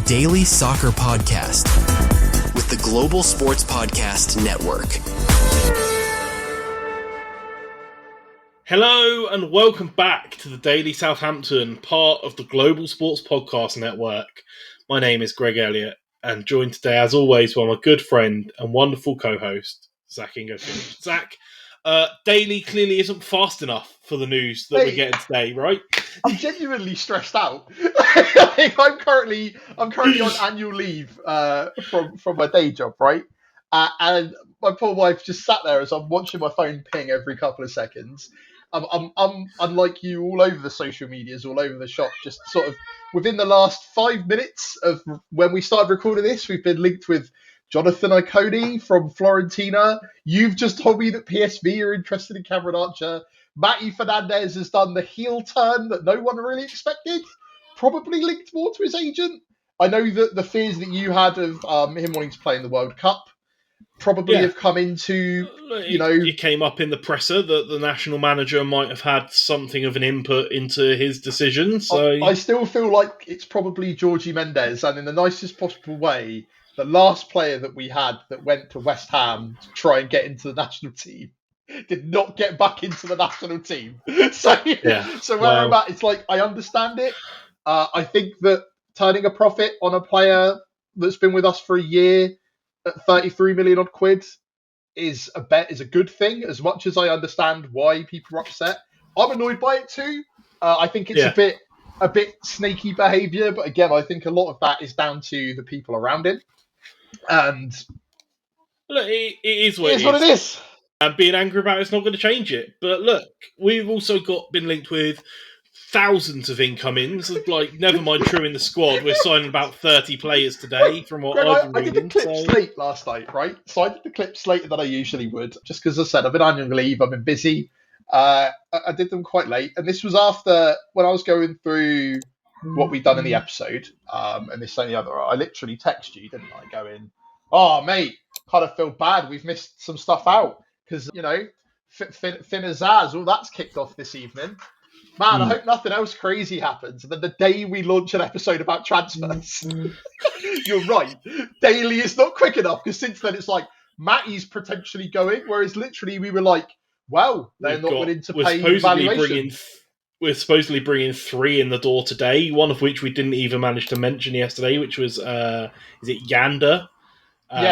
Daily Soccer Podcast with the Global Sports Podcast Network. Hello and welcome back to the Daily Southampton, part of the Global Sports Podcast Network. My name is Greg Elliott and joined today, as always, by my good friend and wonderful co-host, Zach Ingofield. Zach, Daily clearly isn't fast enough for the news that we're getting today, right? I'm genuinely stressed out. I'm currently on annual leave from my day job, right? And my poor wife just sat there as I'm watching my phone ping every couple of seconds. I'm unlike you, all over the social medias, all over the shop. Just sort of within the last 5 minutes of when we started recording this, we've been linked with Jonathan Iconi from Fiorentina. You've just told me that PSV are interested in Cameron Archer. Matty Fernandez has done the heel turn that no one really expected. Probably linked more to his agent. I know that the fears that you had of him wanting to play in the World Cup probably have come into, It came up in the presser that the national manager might have had something of an input into his decision. So I still feel like it's probably Georgie Mendes, and in the nicest possible way, the last player that we had that went to West Ham to try and get into the national team did not get back into the national team. So where I'm at, it's like, I understand it. I think that turning a profit on a player that's been with us for a year at 33 million odd quid is a good thing, as much as I understand why people are upset. I'm annoyed by it too. I think it's a bit snaky behaviour, but again, I think a lot of that is down to the people around him. And look, it is what it is. And being angry about it's not going to change it. But look, we've also been linked with thousands of incomings. Like, never mind True in the squad, we're signing about 30 players today from what I've been reading. I did the clips late last night, right? So I did the clips later than I usually would, just because I said I've been on annual leave, I've been busy. I did them quite late, and this was after when I was going through what we'd done in the episode, and this and the other. I literally texted you, didn't I? Going, oh mate, kind of feel bad. We've missed some stuff out because Finn Azaz, all that's kicked off this evening. Man, I hope nothing else crazy happens. And then the day we launch an episode about transfers, you're right. Daily is not quick enough, because since then it's like Matty's potentially going, whereas literally we were like, well, they're not willing to pay valuation. We're supposedly bringing 3 in the door today, one of which we didn't even manage to mention yesterday, which was, is it Yander?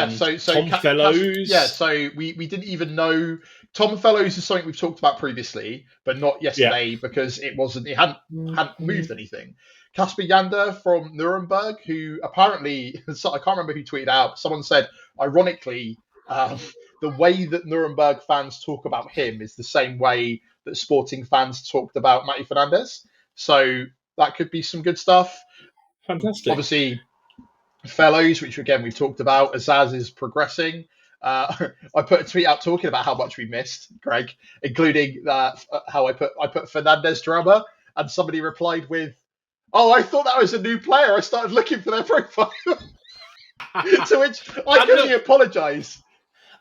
So Tom Fellows. So we didn't even know. Tom Fellows is something we've talked about previously, but not yesterday because it hadn't moved anything. Kasper Yander from Nuremberg, who apparently, I can't remember who tweeted out, someone said, ironically, the way that Nuremberg fans talk about him is the same way that Sporting fans talked about Matty Fernandez. So that could be some good stuff. Fantastic. Obviously, Fellows, which again we've talked about. Azaz is progressing. I put a tweet out talking about how much we missed, Greg, including how I put Fernandez drama, and somebody replied with, "Oh, I thought that was a new player. I started looking for their profile." To which I can only apologise.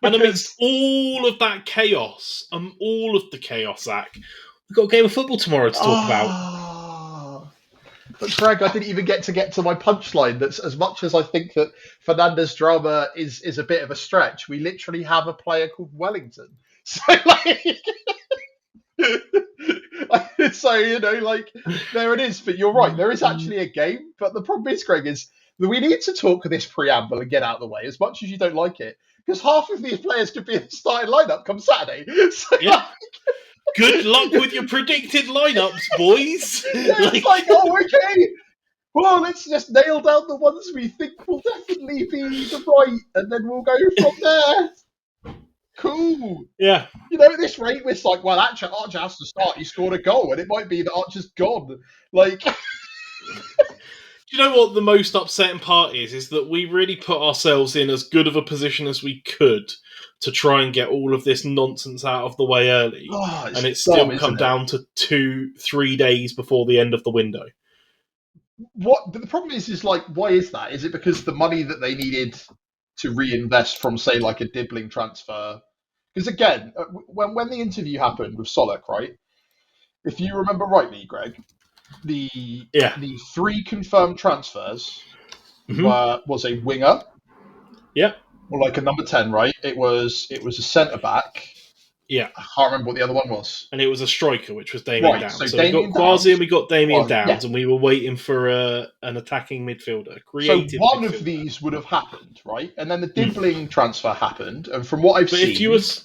And amidst all of that chaos, Zach, we've got a game of football tomorrow to talk about. But Greg, I didn't even get to my punchline. That's as much as I think that Fernandez drama is a bit of a stretch. We literally have a player called Wellington. So there it is. But you're right, there is actually a game. But the problem is, Greg, is that we need to talk this preamble and get out of the way, as much as you don't like it, because half of these players could be in the starting lineup come Saturday. So, good luck with your predicted lineups, boys. Okay. Well, let's just nail down the ones we think will definitely be the right, and then we'll go from there. Cool. Yeah. At this rate, we're like, well, Archer has to start. He scored a goal, and it might be that Archer's gone. Like, do you know what the most upsetting part is? Is that we really put ourselves in as good of a position as we could to try and get all of this nonsense out of the way early, and it's still come down to 2-3 days before the end of the window. But the problem is like, why is that? Is it because the money that they needed to reinvest from, say, like a Dibbling transfer? Because again, when the interview happened with Solak, right? If you remember rightly, Greg, the 3 confirmed transfers was a winger, Yeah. or like a number 10, right? It was a centre back. Yeah. I can't remember what the other one was. And it was a striker, which was Damien Right, Downs. so So we got Damien Quasi Downs. and we got Damien Downs, Yeah. and we were waiting for an attacking midfielder, a So creative one of midfielder. these would have happened, right? And then the Dibbling transfer happened, and from what I've But seen,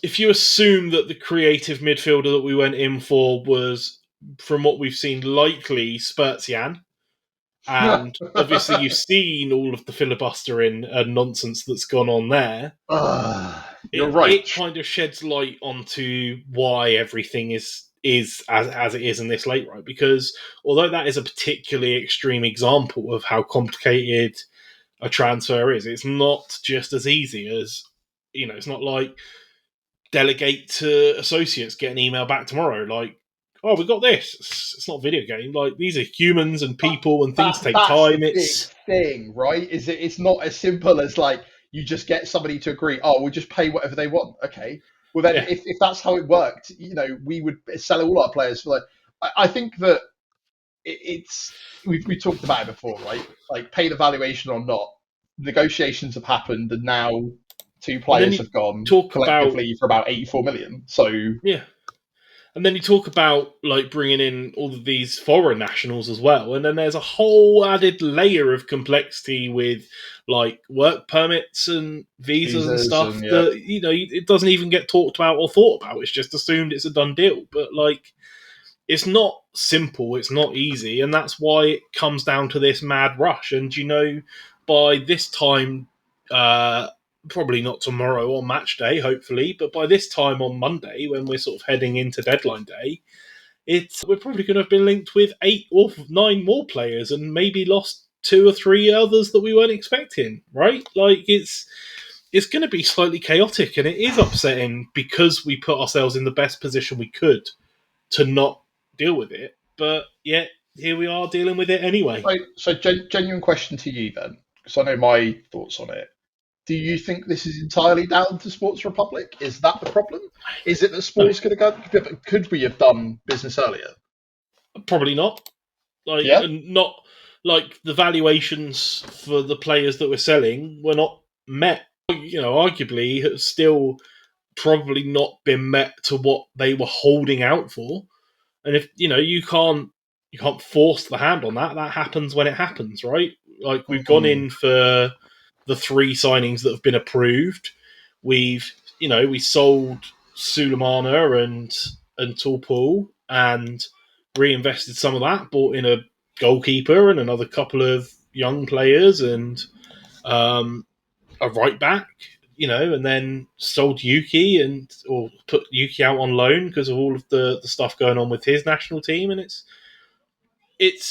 if you assume that the creative midfielder that we went in for was, from what we've seen, likely Spurtsian, and obviously you've seen all of the filibustering and nonsense that's gone on there, you're right. it kind of sheds light onto why everything is as it is in this late, right? Because although that is a particularly extreme example of how complicated a transfer is, it's not just as easy as, it's not like delegate to associates, get an email back tomorrow, like, oh, we got this. It's not a video game. Like, these are humans and people, and things take That's the time. big thing, right? It's not as simple as like you just get somebody to agree. Oh, we'll just pay whatever they want. Okay. Well, then Yeah. if that's how it worked, we would sell all our players for like. I think that we talked about it before, right? Like paid evaluation or not, negotiations have happened, and now two And then players you have gone talk about, collectively for about 84 million. So yeah. And then you talk about like bringing in all of these foreign nationals as well, and then there's a whole added layer of complexity with like work permits and visas and visas stuff and yeah. that it doesn't even get talked about or thought about. It's just assumed it's a done deal. But like, it's not simple, it's not easy, and that's why it comes down to this mad rush. And by this time, probably not tomorrow on match day, hopefully, but by this time on Monday, when we're sort of heading into deadline day, we're probably going to have been linked with 8 or 9 more players, and maybe lost 2 or 3 others that we weren't expecting. Right? Like, it's going to be slightly chaotic, and it is upsetting because we put ourselves in the best position we could to not deal with it, but yet here we are dealing with it anyway. So genuine question to you then, because I know my thoughts on it. Do you think this is entirely down to Sports Republic? Is that the problem? Is it that No, sports could we have done business earlier? probably not. Like, Yeah. and not like the valuations for the players that we're selling were not met. Arguably, it's still probably not been met to what they were holding out for. And if you can't force the hand on that. That happens when it happens, right? Like, we've gone in for the 3 signings that have been approved. We sold Sulemana and Tulpool and reinvested some of that, bought in a goalkeeper and another couple of young players and a right back, and then sold Yuki or put Yuki out on loan because of all of the stuff going on with his national team, and it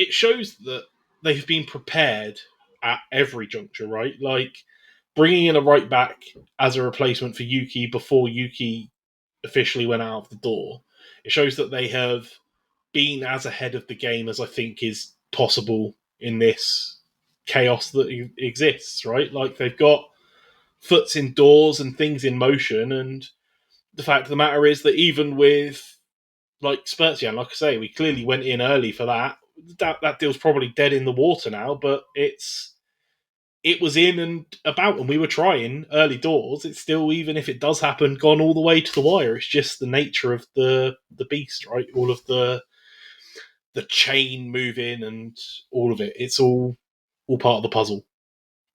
shows that they've been prepared at every juncture, right? Like, bringing in a right back as a replacement for Yuki before Yuki officially went out of the door. It shows that they have been as ahead of the game as I think is possible in this chaos that exists, right? Like, they've got foots indoors and things in motion, and the fact of the matter is that even with like Spurtsian, like I say, we clearly went in early for that. That deal's probably dead in the water now, but it was in and about, and we were trying early doors. It's still, even if it does happen, gone all the way to the wire. It's just the nature of the beast, right? All of the chain moving and all of it. It's all part of the puzzle.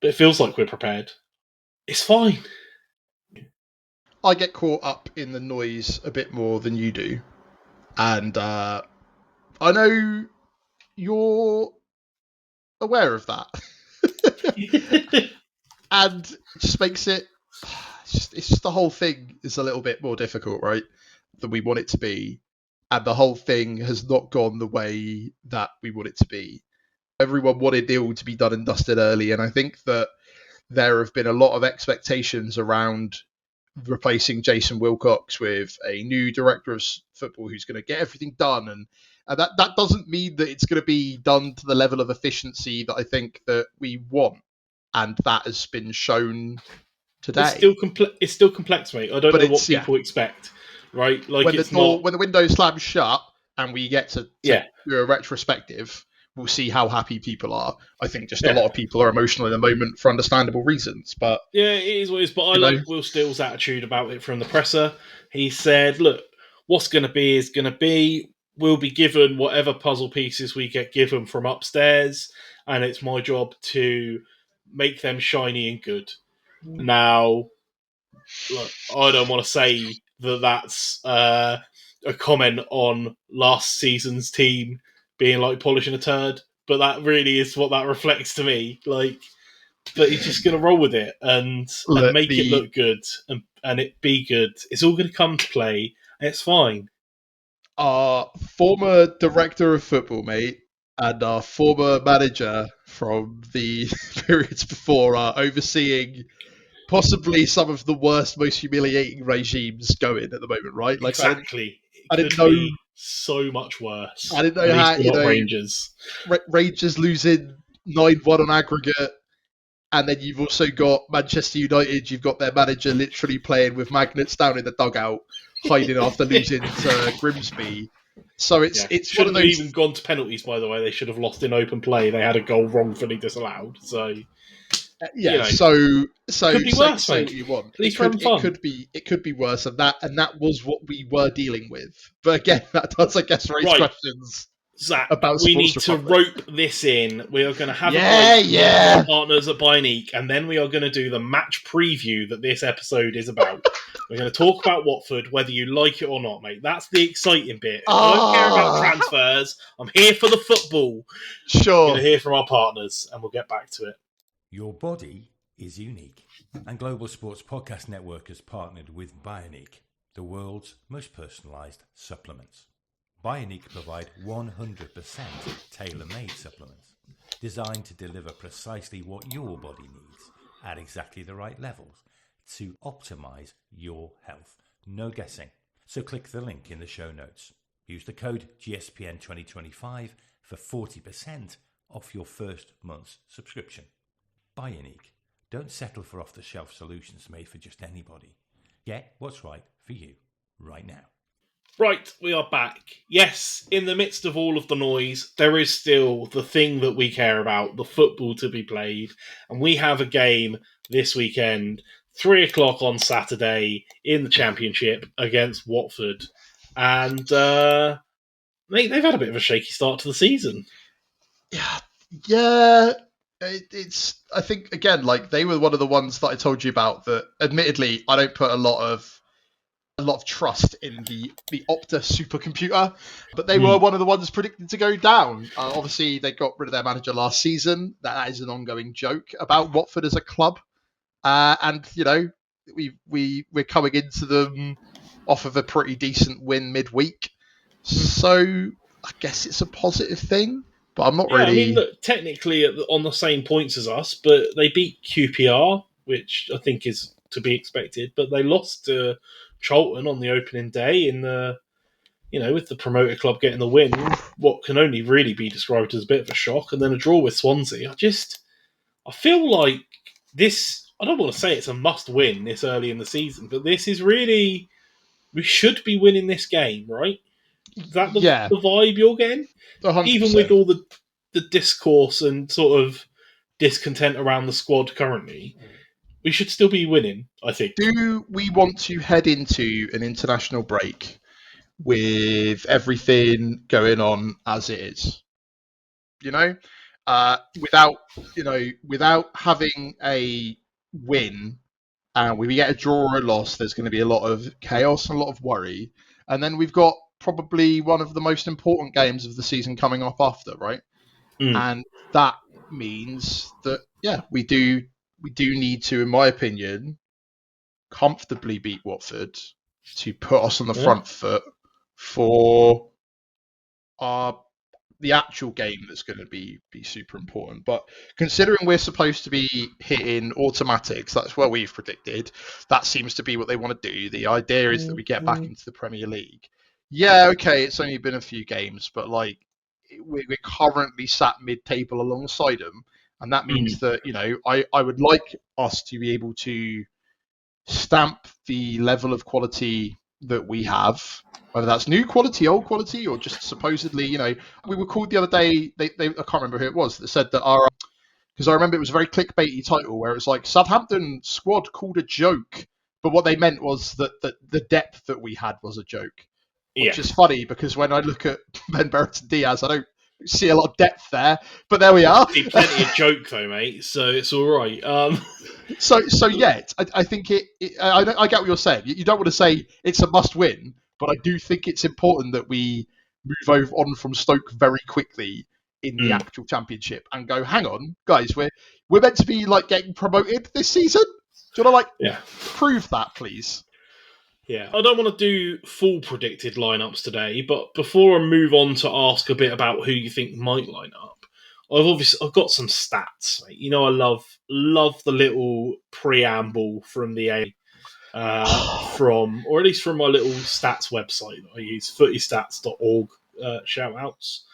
But it feels like we're prepared. It's fine. I get caught up in the noise a bit more than you do, and I know you're aware of that, and it just makes it. It's just the whole thing is a little bit more difficult, right, than we want it to be, and the whole thing has not gone the way that we want it to be. Everyone wanted it all to be done and dusted early, and I think that there have been a lot of expectations around replacing Jason Wilcox with a new director of football who's going to get everything done, and that doesn't mean that it's going to be done to the level of efficiency that I think that we want, and that has been shown today. It's still complex, mate. I don't But know what people expect, right? Like, when it's not when the window slams shut and we get to yeah. do a retrospective, we'll see how happy people are. I think just a lot of people are emotional in the moment for understandable reasons. But yeah, it is what it is. But I you know, like Will Steele's attitude about it from the presser. He said, "Look, what's going to be is going to be. We'll be given whatever puzzle pieces we get given from upstairs, and it's my job to make them shiny and good." Now, look, I don't want to say that that's a comment on last season's team being like polishing a turd, but that really is what that reflects to me. Like, but he's just going to roll with it and look, make it look good and it be good. It's all going to come to play. And it's fine. our former director of football, mate, and our former manager from the periods before are overseeing possibly some of the worst, most humiliating regimes going at the moment, right? Like Exactly. It I could didn't know, be so much worse. I didn't At know least how, we're not Rangers. Rangers losing 9-1 on aggregate, and then you've also got Manchester United. You've got their manager literally playing with magnets down in the dugout, hiding after losing to Grimsby. So Yeah. it's one of Shouldn't have even those. gone to penalties, by the way. They should have lost in open play. They had a goal wrongfully disallowed. So, you Yeah, know, so could be say worse, say mate. what you want. At least we're having fun. It could be worse, and that was what we were dealing with. But again, that does, I guess, raise Right. questions Zach, about we Sports need to Republic. rope this in. We are going to have a Yeah, break from our yeah. partners at Bionique, and then we are going to do the match preview that this episode is about. We're going to talk about Watford, whether you like it or not, mate. That's the exciting bit. I don't care about Ah, transfers. I'm here for the football. We're sure. going to hear from our partners, and we'll get back to it. Your body is unique, and Global Sports Podcast Network has partnered with Bionique, the world's most personalised supplements. Bionique provide 100% tailor-made supplements designed to deliver precisely what your body needs at exactly the right levels to optimise your health. No guessing. So click the link in the show notes. Use the code GSPN 2025 for 40% off your first month's subscription. Bionique. Don't settle for off-the-shelf solutions made for just anybody. Get what's right for you right now. Right, we are back. Yes, in the midst of all of the noise, there is still the thing that we care about, the football to be played. And we have a game this weekend, 3 o'clock on Saturday in the Championship against Watford. And they've had a bit of a shaky start to the season. Yeah. It's. I think again, like they were one of the ones that I told you about. That, admittedly, I don't put a lot of trust in the Opta supercomputer, but they were one of the ones predicted to go down. Obviously, they got rid of their manager last season. That is an ongoing joke about Watford as a club, and you know we're coming into them off of a pretty decent win midweek, so I guess it's a positive thing. But I'm not Yeah, I mean, really. look, technically on the same points as us, but they beat QPR, which I think is to be expected. But they lost to Charlton on the opening day in the, with the promoted club getting the win. What can only really be described as a bit of a shock, and then a draw with Swansea. I feel like this. I don't want to say it's a must-win this early in the season, but this is really we should be winning this game, right? Is that Yeah, the vibe you're getting? Even with 100%. all the discourse and sort of discontent around the squad currently, we should still be winning, I think. Do we want to head into an international break with everything going on as it is? You know, without without having a win, and we get a draw or a loss, there's going to be a lot of chaos and a lot of worry, and then we've got probably one of the most important games of the season coming up after, right? Mm. And that means that we do need to, in my opinion, comfortably beat Watford to put us on the Yeah. front foot for our the actual game that's going to be super important. But considering we're supposed to be hitting automatics, that's what we've predicted. That seems to be what they want to do. The idea is that we get back into the Premier League. Yeah, okay, it's only been a few games, but like we're currently sat mid-table alongside them, and that means that I would like us to be able to stamp the level of quality that we have, whether that's new quality, old quality, or just supposedly, we were called the other day. They I can't remember who it was that said that our, because I remember it was a very clickbaity title where it was like Southampton squad called a joke, but what they meant was that the depth that we had was a joke, which is funny because when I look at Ben Brereton Diaz, I don't see a lot of depth there, but there we are. See plenty of joke though, mate. So it's all right. So yeah, I think I get what you're saying. You don't want to say it's a must win, but I do think it's important that we move on from Stoke very quickly in the actual championship and go, hang on, guys, we're meant to be like getting promoted this season. Do you want to prove that, please? Yeah, I don't want to do full predicted lineups today, but before I move on to ask a bit about who you think might line up, I've got some stats. Mate. I love the little preamble from the or at least from my little stats website that I use, footystats.org. Shout outs.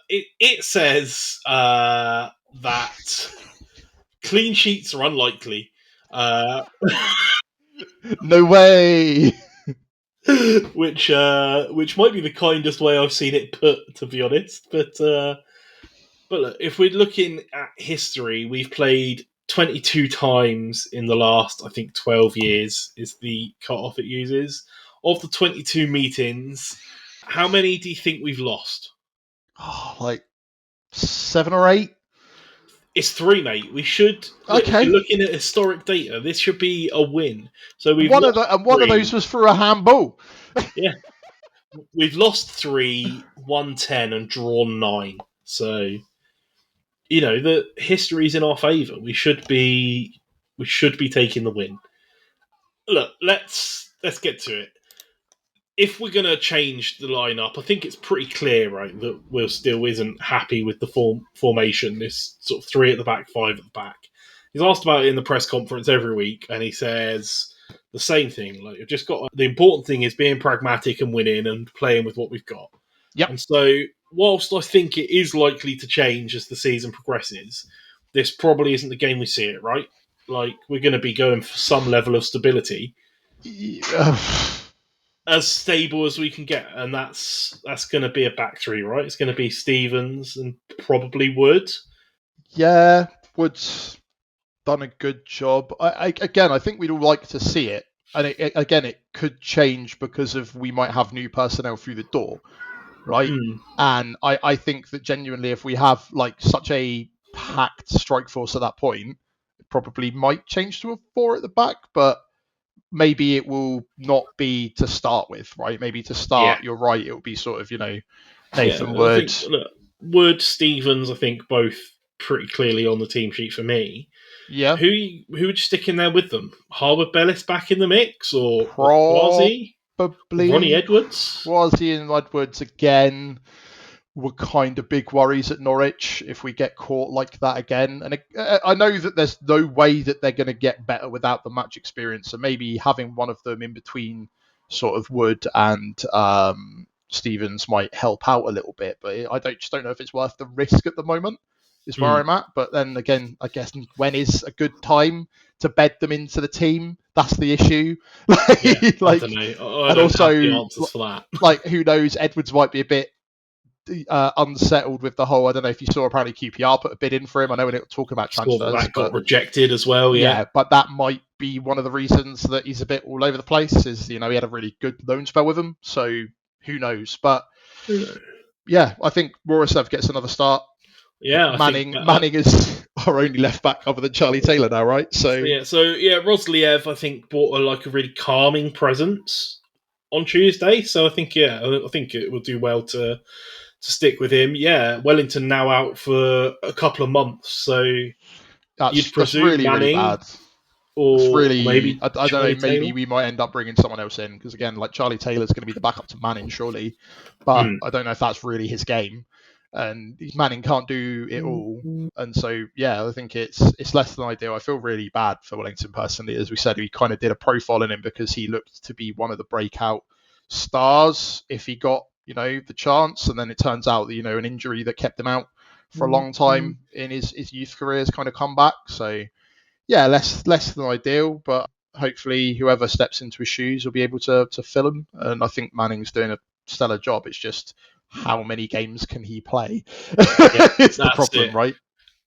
It says that clean sheets are unlikely. No way. which might be the kindest way I've seen it put, to be honest. But look, if we're looking at history, we've played 22 times in the last, I think, 12 years is the cut-off it uses. Of the 22 meetings, how many do you think we've lost? Like 7 or 8? It's 3, mate. We should. Okay. If you're looking at historic data, this should be a win. So we've one of those was for a handball. Yeah, we've lost 3, won 10, and drawn 9. So the history's in our favour. We should be taking the win. Look, let's get to it. If we're going to change the lineup, I think it's pretty clear, right, that Will still isn't happy with the formation. This sort of 3 at the back, 5 at the back. He's asked about it in the press conference every week, and he says the same thing. Like, you've just got the important thing is being pragmatic and winning and playing with what we've got. Yep. And so, whilst I think it is likely to change as the season progresses, this probably isn't the game we see it, right? Like, we're going to be going for some level of stability. As stable as we can get, and that's going to be a back 3, right? It's going to be Stevens and probably Wood. Yeah, Wood's done a good job. I think we'd all like to see it, and it could change because we might have new personnel through the door, right? And I think that genuinely, if we have like such a packed strike force at that point, it probably might change to a 4 at the back, but maybe it will not be to start with, right? Maybe to start, You're right, it will be sort of, Nathan Wood. Wood, Stevens, I think both pretty clearly on the team sheet for me. Yeah. Who would you stick in there with them? Harwood Bellis back in the mix, or Kwasi? Probably Ronnie Edwards? Kwasi and Edwards again were kind of big worries at Norwich if we get caught like that again. And I know that there's no way that they're going to get better without the match experience. So maybe having one of them in between sort of Wood and Stevens might help out a little bit. But I just don't know if it's worth the risk at the moment, is where I'm at. But then again, I guess when is a good time to bed them into the team? That's the issue. I don't know. I don't have the answers for that. Like, who knows? Edwards might be a bit unsettled with the whole. I don't know if you saw, apparently QPR put a bid in for him. I know when it was talking about transfers, that got rejected as well. Yeah, but that might be one of the reasons that he's a bit all over the place. Is he had a really good loan spell with him, so who knows? But yeah, I think Rorisev gets another start. Yeah, Manning is our only left back other than Charlie Taylor now, right? So Rosliev, I think, brought a really calming presence on Tuesday. So I think it will do well to stick with him. Yeah, Wellington now out for a couple of months, so you'd presume really, Manning, really bad. or maybe I don't know. Maybe Taylor? We might end up bringing someone else in because again, like Charlie Taylor's going to be the backup to Manning, surely. But I don't know if that's really his game, and Manning can't do it all. And so I think it's less than ideal. I feel really bad for Wellington personally. As we said, we kind of did a profile on him because he looked to be one of the breakout stars if he got the chance, and then it turns out that an injury that kept him out for a long time in his youth career has kind of come back. So less than ideal, but hopefully whoever steps into his shoes will be able to fill them. And I think Manning's doing a stellar job. It's just how many games can he play? Yeah, It's the that's problem, it. right?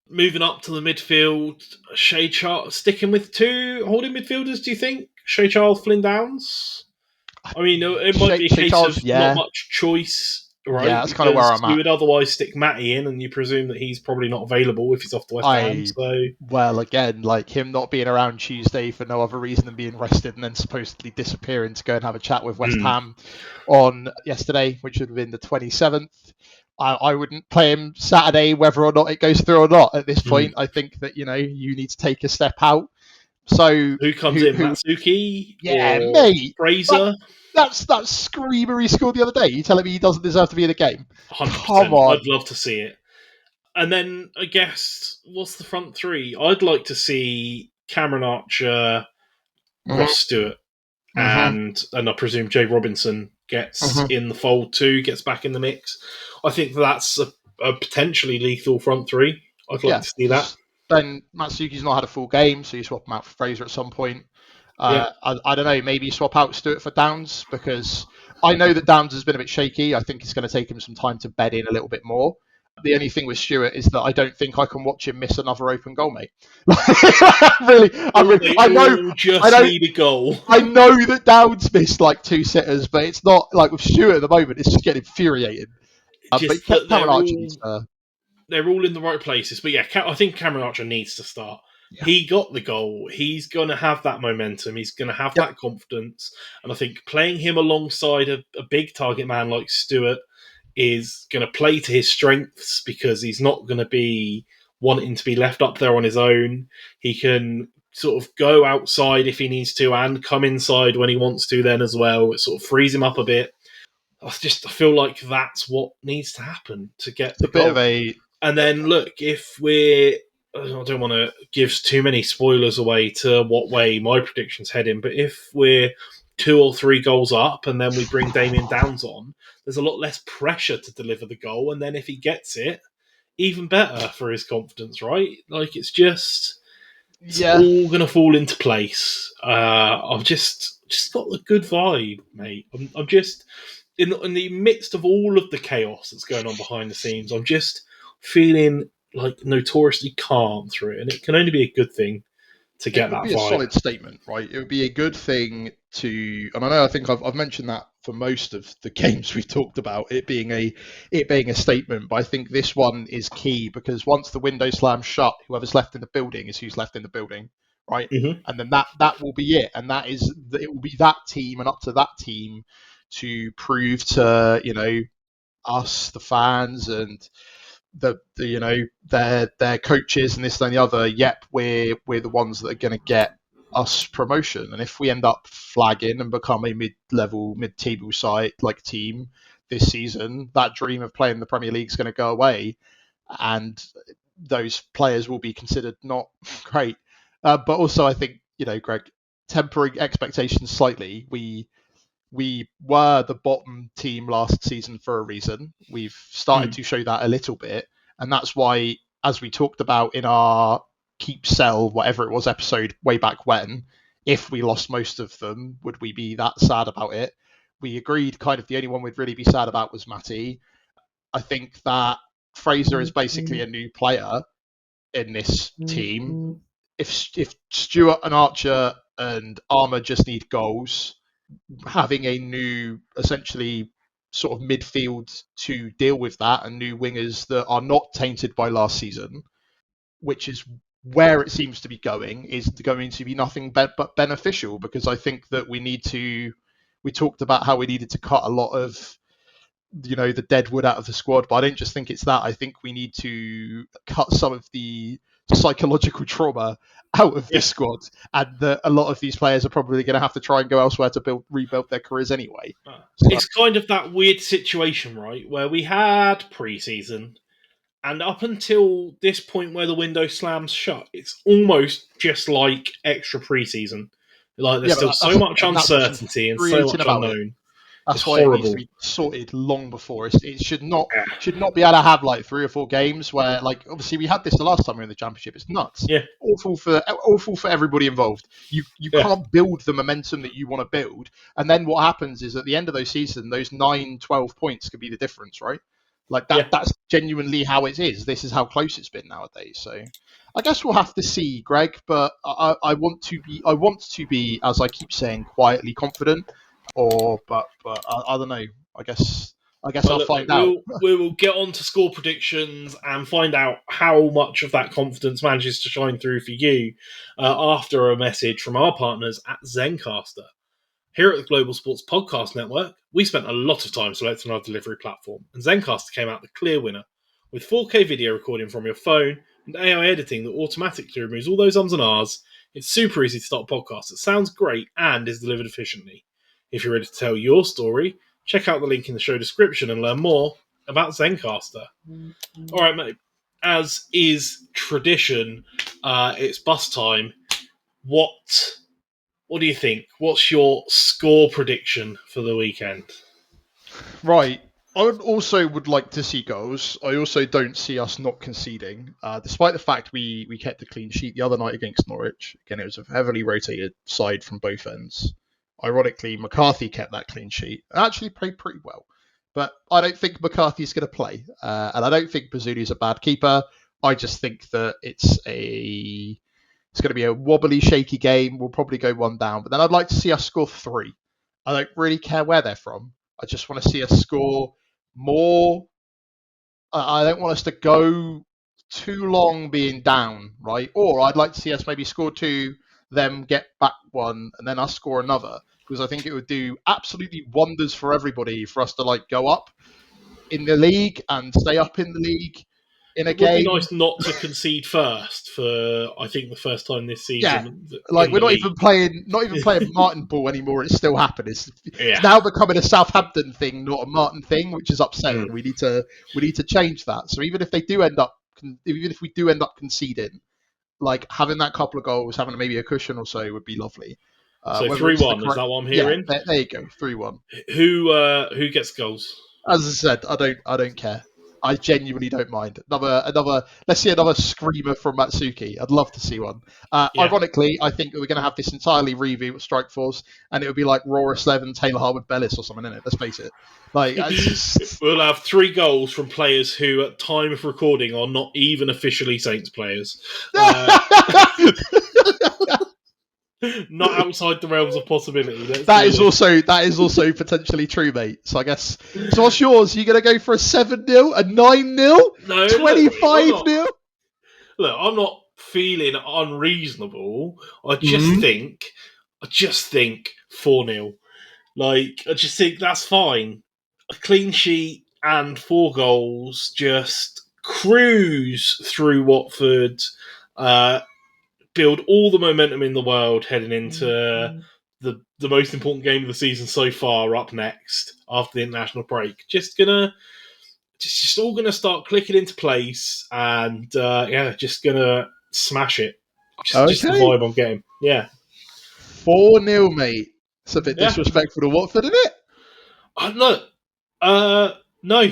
Moving up to the midfield, Shea Charles sticking with two holding midfielders. Do you think Shea Charles, Flynn Downs? I mean, it might be a Shea case Charles, of yeah. not much choice, right? Yeah, that's kind of where Because I'm you at. would otherwise stick Matty in, and you presume that he's probably not available if he's off to West Ham. So, Well, again, like him not being around Tuesday for no other reason than being rested and then supposedly disappearing to go and have a chat with West Ham on yesterday, which would have been the 27th. I wouldn't play him Saturday, whether or not it goes through or not. At this point, I think that you need to take a step out. So who comes in, Matsuki yeah, or mate, Fraser? that's that screamer he scored the other day. You telling me he doesn't deserve to be in a game? 100%. Come on. I'd love to see it. And then I guess what's the front three? I'd like to see Cameron Archer, Ross Stewart, and I presume Jay Robinson gets in the fold too, gets back in the mix. I think that's a potentially lethal front three. I'd like to see that. Then Matsuki's not had a full game, so you swap him out for Fraser at some point. Yeah. I don't know, maybe swap out Stewart for Downs, because I know that Downs has been a bit shaky. I think it's going to take him some time to bed in a little bit more. The only thing with Stewart is that I don't think I can watch him miss another open goal, mate. I need a goal. I know that Downs missed like 2 sitters, but it's not like with Stewart at the moment. It's just getting infuriating. Just but that Cameron Archer needs to. They're all in the right places. But yeah, I think Cameron Archer needs to start. Yeah. He got the goal. He's going to have that momentum. He's going to have that confidence. And I think playing him alongside a big target man like Stewart is going to play to his strengths, because he's not going to be wanting to be left up there on his own. He can sort of go outside if he needs to and come inside when he wants to then as well. It sort of frees him up a bit. I feel like that's what needs to happen to get the goal. And then look, if I don't want to give too many spoilers away to what way my prediction's heading, but if we're 2 or 3 goals up and then we bring Damien Downs on, there's a lot less pressure to deliver the goal. And then if he gets it, even better for his confidence, right? Like it's all going to fall into place. I've just got the good vibe, mate. I'm just in the midst of all of the chaos that's going on behind the scenes. I'm just feeling like notoriously calm through it, and it can only be a good thing to get that vibe. It would be a solid statement, right? It would be a good thing to, and I think I've mentioned that for most of the games we've talked about, it being a statement, but I think this one is key, because once the window slams shut, whoever's left in the building is who's left in the building, right? And then that will be it, and it will be that team and up to that team to prove to us, the fans, and their coaches and this and the other. Yep, we're the ones that are going to get us promotion. And if we end up flagging and become a mid-table side like team this season, that dream of playing the Premier League is going to go away, and those players will be considered not great. But also, I think Greg, tempering expectations slightly. We were the bottom team last season for a reason. We've started to show that a little bit. And that's why, as we talked about in our keep, sell, whatever it was episode way back when, if we lost most of them, would we be that sad about it? We agreed kind of the only one we'd really be sad about was Matty. I think that Fraser is basically a new player in this team. If Stewart and Archer and Armour just need goals, having a new, essentially, sort of midfield to deal with that, and new wingers that are not tainted by last season, which is where it seems to be going, is going to be nothing but beneficial, because I think that we talked about how we needed to cut a lot of the dead wood out of the squad, but I don't just think it's that. I think we need to cut some of the psychological trauma out of this squad, and a lot of these players are probably going to have to try and go elsewhere to rebuild their careers anyway. It's kind of that weird situation, right, where we had pre-season, and up until this point where the window slams shut, it's almost just like extra pre-season. Like there's still so much uncertainty and so much unknown. That's why it needs to be sorted long before. It should not be able to have like 3 or 4 games where, like, obviously we had this the last time we were in the championship. It's nuts. Yeah. Awful for everybody involved. You can't build the momentum that you want to build, and then what happens is at the end of those seasons, those 9, 12 points could be the difference, right? Like that. Yeah. That's genuinely how it is. This is how close it's been nowadays. So I guess we'll have to see, Greg. But I want to be, as I keep saying, quietly confident. But I don't know. I guess I'll find out. We will get on to score predictions and find out how much of that confidence manages to shine through for you after a message from our partners at Zencaster. Here at the Global Sports Podcast Network, we spent a lot of time selecting our delivery platform, and Zencaster came out the clear winner. With 4K video recording from your phone and AI editing that automatically removes all those ums and ahs, it's super easy to start a podcast that sounds great and is delivered efficiently. If you're ready to tell your story, check out the link in the show description and learn more about Zencaster. All right, mate. As is tradition, it's bus time. What do you think? What's your score prediction for the weekend? Right. I would like to see goals. I also don't see us not conceding, despite the fact we kept a clean sheet the other night against Norwich. Again, it was a heavily rotated side from both ends. Ironically, McCarthy kept that clean sheet and actually played pretty well. But I don't think McCarthy's going to play, and I don't think Bazzuli's a bad keeper. I just think that it's going to be a wobbly, shaky game. We'll probably go 1 down, but then I'd like to see us score 3. I don't really care where they're from. I just want to see us score more. I don't want us to go too long being down, right? Or I'd like to see us maybe score 2, them get back 1, and then us score another. Because I think it would do absolutely wonders for everybody for us to like go up in the league and stay up in the league in a game. It would be nice not to concede first for, I think, the first time this season. Yeah, like we're not even playing Martin ball anymore. It's still happening. It's now becoming a Southampton thing, not a Martin thing, which is upsetting. We need to change that. So even if we do end up conceding, like having that couple of goals, having maybe a cushion or so would be lovely. So 3-1 is that what I'm hearing? Yeah, there you go, 3-1. Who gets goals? As I said, I don't care. I genuinely don't mind. Let's see another screamer from Matsuki. I'd love to see one. Ironically, I think we're going to have this entirely reboot with Strike Force, and it would be like Roar Slevin, Taylor Harwood, Bellis or something in it. Let's face it. Like we'll have 3 goals from players who, at time of recording, are not even officially Saints players. Not outside the realms of possibility. That is also potentially true, mate. So I guess. So what's yours? Are you going to go for a 7-0, a 9-0, no, 25-0? Look, I'm not feeling unreasonable. I just think 4-0. Like, I just think that's fine. A clean sheet and 4 goals, just cruise through Watford. Build all the momentum in the world heading into the most important game of the season so far up next after the international break. Just all gonna start clicking into place and just gonna smash it. Just the vibe I'm getting. Yeah. 4-0, mate. It's a bit disrespectful to Watford, isn't it? No.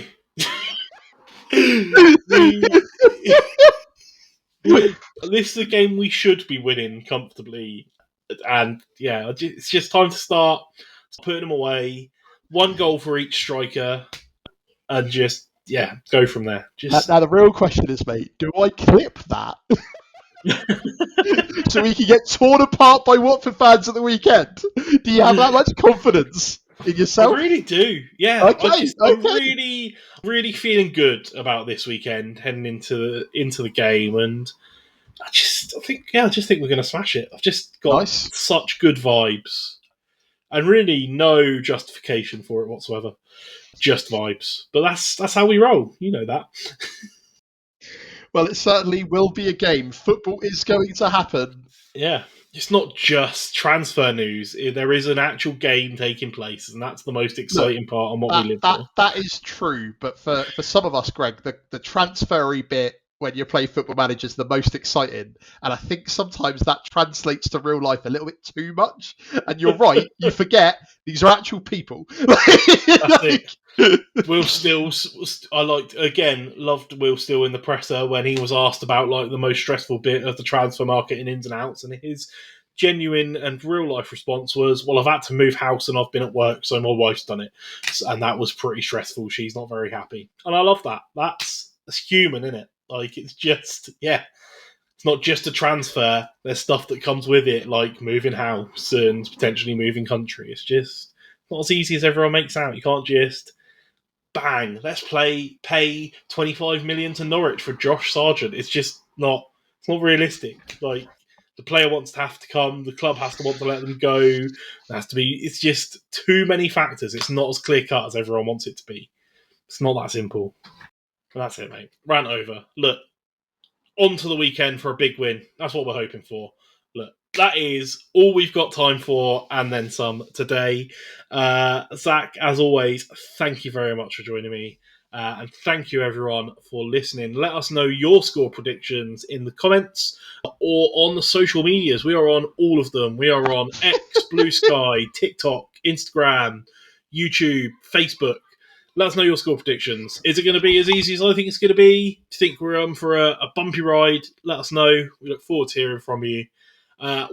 This is a game we should be winning comfortably, and it's just time to start putting them away. 1 goal for each striker, and just go from there. Now the real question is, mate, do I clip that so we can get torn apart by Watford fans at the weekend? Do you have that much confidence in yourself? I really do. Yeah. Okay. I'm really, really feeling good about this weekend heading into the game, and I just think we're going to smash it. I've just got such good vibes, and really no justification for it whatsoever. Just vibes. But that's how we roll. You know that. Well, it certainly will be a game. Football is going to happen. Yeah. It's not just transfer news. There is an actual game taking place, and that's the most exciting part on what we live for. That is true, but for some of us, Greg, the transfery bit when you play Football Manager is the most exciting. And I think sometimes that translates to real life a little bit too much. And you're right, you forget these are actual people. That's it. Will Still, loved Will Still in the presser when he was asked about like the most stressful bit of the transfer market in ins and outs, and his genuine and real life response was, well, I've had to move house and I've been at work, so my wife's done it. And that was pretty stressful. She's not very happy. And I love that. That's human, isn't it? Like, it's just, it's not just a transfer. There's stuff that comes with it, like moving house and potentially moving country. It's just not as easy as everyone makes out. You can't just bang, let's pay 25 million to Norwich for Josh Sargent. It's just not, it's not realistic. Like, the player wants to have to come, the club has to want to let them go. There has to be, it's just too many factors. It's not as clear cut as everyone wants it to be. It's not that simple. But that's it, mate. Rant over. Look, on to the weekend for a big win. That's what we're hoping for. Look, that is all we've got time for, and then some today. Zach, as always, thank you very much for joining me. And thank you, everyone, for listening. Let us know your score predictions in the comments or on the social medias. We are on all of them. We are on X, Blue Sky, TikTok, Instagram, YouTube, Facebook. Let us know your score predictions. Is it going to be as easy as I think it's going to be? Do you think we're on for a bumpy ride? Let us know. We look forward to hearing from you.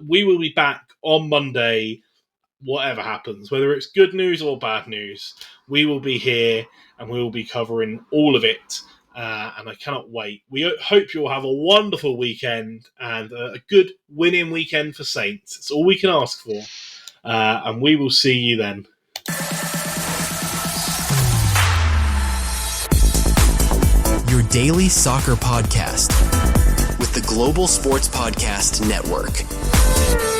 We will be back on Monday, whatever happens, whether it's good news or bad news. We will be here and we will be covering all of it. And I cannot wait. We hope you'll have a wonderful weekend and a good winning weekend for Saints. That's all we can ask for. And we will see you then. Your daily soccer podcast with the Global Sports Podcast Network.